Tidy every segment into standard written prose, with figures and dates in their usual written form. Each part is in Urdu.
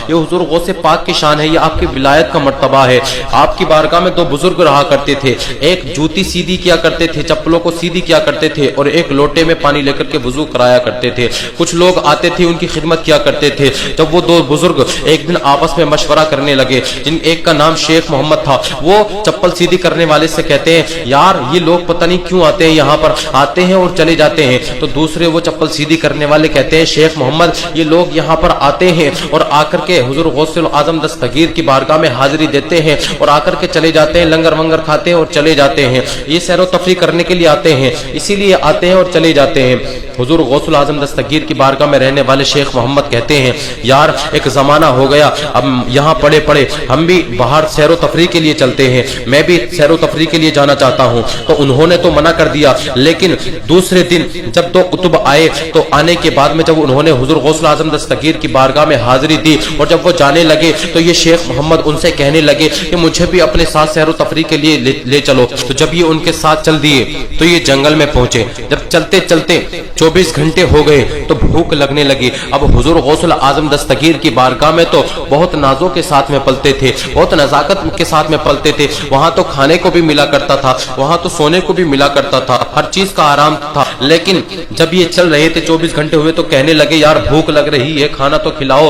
یہ حضور غوث پاک کی شان ہے، یہ آپ کی ولایت کا مرتبہ ہے۔ آپ کی بارگاہ میں دو بزرگ رہا کرتے تھے، ایک جوتی سیدھی کیا کرتے تھے، چپلوں کو سیدھی کیا کرتے تھے، اور ایک لوٹے میں پانی لے کر کے وضو کرایا کرتے تھے۔ کچھ لوگ آتے تھے، ان کی خدمت کیا کرتے تھے۔ جب وہ دو بزرگ ایک دن آپس میں مشورہ کرنے لگے، جن ایک کا نام شیخ محمد تھا، وہ چپل سیدھی کرنے والے سے کہتے ہیں یار یہ لوگ پتہ نہیں کیوں آتے ہیں، یہاں پر آتے ہیں اور چلے جاتے ہیں۔ تو دوسرے وہ چپل سیدھی کرنے والے کہتے ہیں شیخ محمد یہ لوگ یہاں پر آتے ہیں اور آ کر کے حضور غوث اعظم دستگیر کی بارگاہ میں حاضری دیتے ہیں اور آ کر کے چلے جاتے ہیں، لنگر ونگر کھاتے ہیں اور چلے جاتے ہیں، یہ سیر و تفریح کرنے کے لیے آتے ہیں، اسی لیے آتے ہیں اور چلے جاتے ہیں۔ حضور غوث اعظم دستگیر کی بارگاہ میں رہنے والے شیخ محمد کہتے ہیں یار ایک زمانہ ہو گیا، اب یہاں پڑے پڑے ہم بھی باہر سیر و تفریح کے لیے چلتے ہیں، میں بھی سیر و تفریح کے لیے جانا چاہتا ہوں۔ تو انہوں نے تو منع کر دیا، لیکن دوسرے دن جب دو کتب آئے تو آنے کے بعد میں جب انہوں نے حضور غوث اعظم دستگیر کی بارگاہ میں حاضری دی اور جب وہ جانے لگے تو یہ شیخ محمد ان سے کہنے لگے کہ مجھے بھی اپنے ساتھ سیر و تفریح کے لیے لے چلو۔ تو جب یہ ان کے ساتھ چل دیے تو یہ جنگل میں پہنچے، جب چلتے چلتے 24 گھنٹے ہو گئے تو بھوک لگنے لگی۔ اب حضور غوث اعظم دستگیر کی بارگاہ میں تو بہت نازوں کے ساتھ میں پلتے تھے، بہت نزاکت کے ساتھ میں پلتے تھے، وہاں تو کھانے کو بھی ملا کرتا تھا، وہاں تو سونے کو بھی ملا کرتا تھا، ہر چیز کا آرام تھا۔ لیکن جب یہ چل رہے تھے 24 گھنٹے ہوئے تو کہنے لگے یار بھوک لگ رہی ہے، کھانا تو کھلاؤ،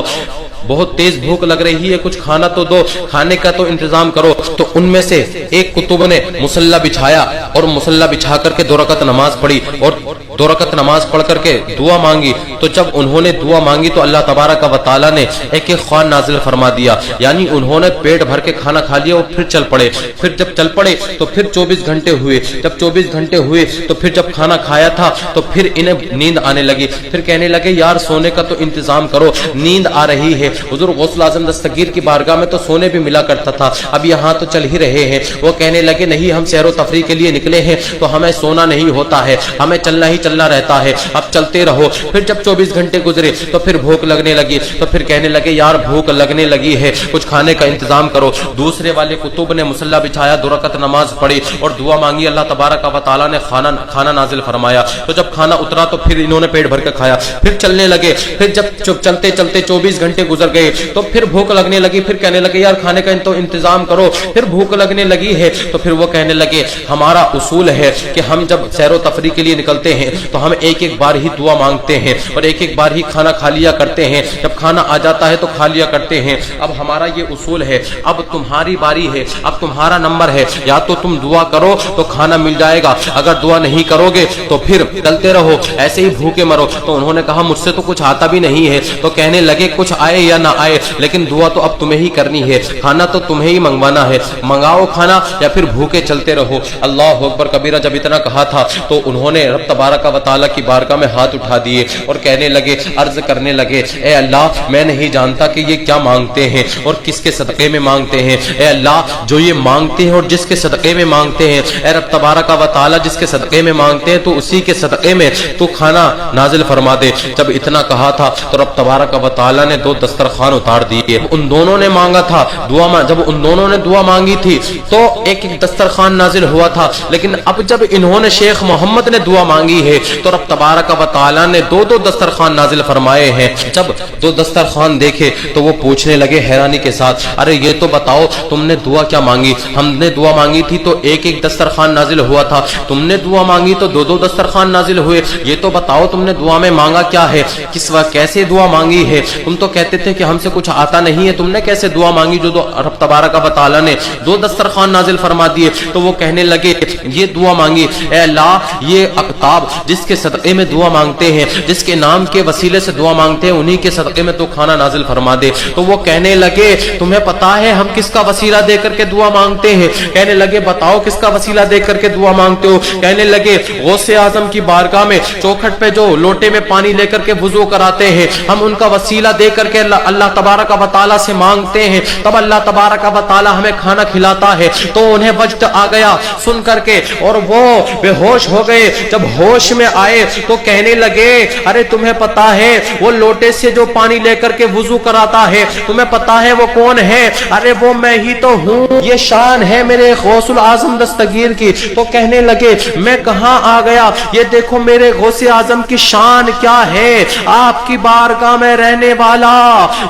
بہت تیز بھوک لگ رہی ہے، کچھ کھانا تو دو، کھانے کا تو انتظام کرو۔ تو ان میں سے ایک کتب نے مصلی بچھایا اور مصلی بچھا کر کے 2 رکعت نماز پڑھی اور 2 رکعت نماز پڑھ کر کے دعا مانگی۔ تو جب انہوں نے دعا مانگی تو اللہ تبارک و تعالی نے ایک خوان نازل فرما دیا، یعنی انہوں نے پیٹ بھر کے کھانا کھا لیا اور پھر چل پڑے۔ پھر جب چل پڑے تو پھر 24 گھنٹے ہوئے، جب 24 گھنٹے ہوئے تو پھر جب کھانا کھایا تھا تو پھر انہیں نیند آنے لگی، پھر کہنے لگے یار سونے کا تو انتظام کرو، نیند آ رہی ہے۔ حضور غوث اعظم دستگیر کی بارگاہ میں تو سونے بھی ملا کرتا تھا، اب یہاں تو چل ہی رہے ہیں۔ وہ کہنے لگے نہیں ہم سیر و تفریح کے لیے نکلے ہیں تو ہمیں سونا نہیں ہوتا ہے، ہمیں چلنا ہی چلنا رہتا ہے، اب چلتے رہو۔ پھر جب 24 گھنٹے گزرے تو پھر بھوک لگنے لگی، تو پھر کہنے لگے یار بھوک لگنے لگی ہے، کچھ کھانے کا انتظام کرو۔ دوسرے والے کتب نے مصلی بچھایا، 2 رکعت نماز پڑھی اور دعا مانگی، اللہ تبارک و تعالی نے کھانا نازل فرمایا۔ تو جب کھانا اترا تو پھر انہوں نے پیٹ بھر کے کھایا، پھر چلنے لگے۔ پھر جب چلتے چلتے 24 گھنٹے گزر گئے تو پھر بھوک لگنے لگی، پھر کہنے لگے یار کھانے کا تو انتظام کرو، پھر بھوک لگنے لگی ہے۔ تو پھر وہ کہنے لگے ہمارا اصول ہے کہ ہم جب سیر و تفریح کے لیے نکلتے ہیں تو ہم ایک ایک بار ہی دعا مانگتے ہیں اور ایک ایک بار ہی کھانا کھا لیا کرتے ہیں، جب کھانا آ جاتا ہے تو کھا لیا کرتے ہیں۔ اب ہمارا یہ اصول ہے، اب تمہاری باری ہے، اب تمہارا نمبر ہے، یا تو تم دعا کرو تو کھانا مل جائے گا، اگر دعا نہیں کرو گے تو پھر چلتے رہو، ایسے ہی بھوکے مرو۔ تو انہوں نے کہا مجھ سے تو کچھ آتا بھی نہیں ہے۔ تو کہنے لگے کچھ آئے یا نہ آئے لیکن دعا تو اب تمہیں ہی کرنی ہے، کھانا تو تمہیں ہی منگوانا ہے، منگاؤ کھانا یا پھر بھوکے چلتے رہو۔ اللہ اکبر کبیرہ جب اتنا کہا تھا تو انہوں نے رب تبارک و تعالی کی بارگاہ میں ہاتھ اٹھا دیے اور کہنے لگے، عرض کرنے لگے اے اللہ میں نہیں جانتا کہ یہ کیا مانگتے ہیں اور کس کے صدقے میں مانگتے ہیں، اے اللہ جو یہ مانگتے ہیں اور جس کے صدقے میں مانگتے ہیں، اے رب تبارک و تعالی جس کے صدقے میں مانگتے ہیں تو اسی کے صدقے میں تو کھانا نازل فرما دے۔ جب اتنا کہا تھا تو رب تبارک و تعالی نے 2 دسترخوان اتار دیے۔ ان دونوں نے مانگا تھا دعا، جب ان دونوں نے دعا مانگی تھی تو ایک ایک دسترخوان نازل ہوا تھا، لیکن اب جب انہوں نے شیخ محمد نے دعا مانگی ہے تو رب تبارک و تعالی نے 2 دسترخوان نازل فرمائے ہیں۔ جب 2 دسترخوان دیکھے تو وہ پوچھنے لگے حیرانی کے ساتھ، ارے یہ تو بتاؤ تم نے دعا کیا مانگی؟ ہم نے دعا مانگی تھی تو ایک ایک دسترخوان نازل ہوا تھا، تم نے دعا مانگی تو 2 دسترخوان نازل ہوئے، یہ تو بتاؤ تم نے دعا میں مانگا کیا ہے، کس وقت کیسے دعا مانگی ہے؟ تم تو کہتے تھے کہ ہم سے کچھ آتا نہیں ہے، تم نے کیسے دعا مانگی جو رب تبارک و تعالی نے 2 دسترخوان نازل فرما دیے؟ تو وہ کہنے لگے یہ دعا مانگی، اے اللہ یہ اقطاب جس کے صدقے میں دعا مانگتے ہیں، جس کے نام کے وسیلے سے دعا مانگتے ہیں، انہی کے صدقے میں تو کھانا نازل فرما دے۔ تو وہ کہنے لگے تمہیں پتا ہے ہم کس کا وسیلہ دے کر کے دعا مانگتے ہیں؟ کہنے لگے بتاؤ کس کا وسیلہ دے کر کے دعا مانگتے ہو؟ کہنے لگے غوث اعظم کی بارگاہ میں چوکھٹ پہ جو لوٹے میں پانی لے کر کے وضو کراتے ہیں، ہم ان کا وسیلہ دے کر کے اللہ تبارک و تعالی سے مانگتے ہیں، تب اللہ تبارک و تعالی ہمیں کھانا کھلاتا ہے۔ تو انہیں وجد آ گیا سن کر کے اور وہ بے ہوش ہو گئے۔ جب ہوش ہوش میں آئے تو کہنے لگے ارے تمہیں پتا ہے وہ لوٹے سے جو پانی لے کر کے وضو کراتا ہے تمہیں پتا ہے وہ کون ہے؟ ارے وہ میں ہی تو ہوں، یہ شان ہے میرے غوث الاعظم دستگیر کی۔ تو کہنے لگے میں کہاں آ گیا، یہ دیکھو میرے غوث اعظم کی شان کیا ہے، آپ کی بارگاہ میں رہنے والا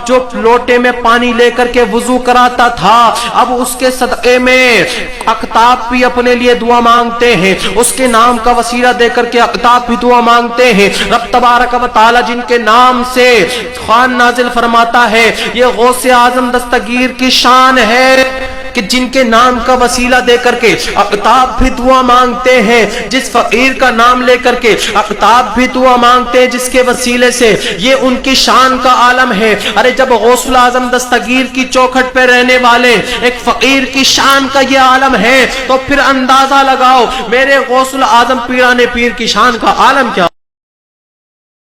جو لوٹے میں پانی لے کر کے وضو کراتا تھا، اب اس کے صدقے میں اقطاب بھی اپنے لیے دعا مانگتے ہیں، اس کے نام کا وسیلہ دے کر کے اقطاب بھی دعا مانگتے ہیں۔ رب تبارک و تعالی جن کے نام سے خوان نازل فرماتا ہے، یہ غوث اعظم دستگیر کی شان ہے کہ جن کے نام کا وسیلہ دے کر کے اقطاب بھی دعا مانگتے ہیں، جس فقیر کا نام لے کر کے اقطاب بھی دعا مانگتے ہیں جس کے وسیلے سے، یہ ان کی شان کا عالم ہے۔ ارے جب غوث الاعظم دستگیر کی چوکھٹ پہ رہنے والے ایک فقیر کی شان کا یہ عالم ہے تو پھر اندازہ لگاؤ میرے غوث الاعظم پیران پیر کی شان کا عالم کیا